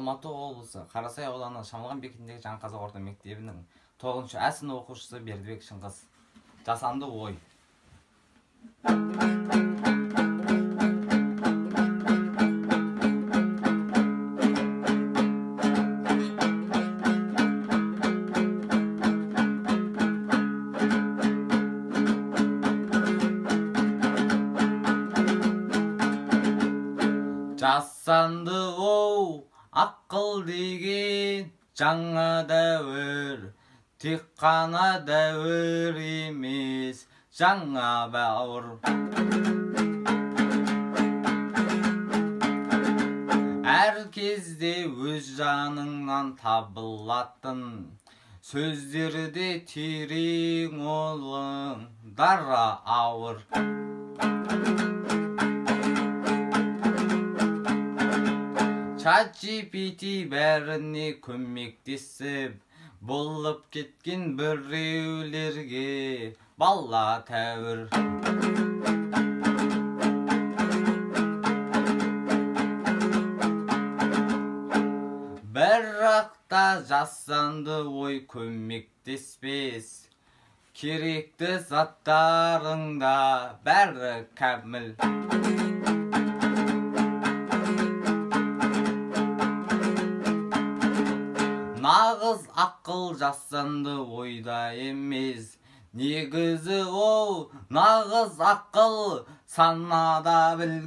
Алматы облысы Қарасай ауданы Шамалған бекетіндегі Жаңа Қазақ орта мектебінің 9-шы А сынып оқушысы Бердібек Шыңғыс. Жасанды ой. Жасанды оу, ақыл деген жаңа дәуір, тек қана дәуір емес, жаңа бауыр. Әр кезде өз жаныңнан табылатын сөздерде терең олың, дара ауыр. ChatGPT бәріне көмектесіп, болып кеткен біреулерге бала тәуір. Бірақ та жасанды ой көмектеспес, керекті заттарыңда бәрі кәміл. Нағыз ақыл жасанды ойда емес, негізі ол нағыз ақыл санада біл.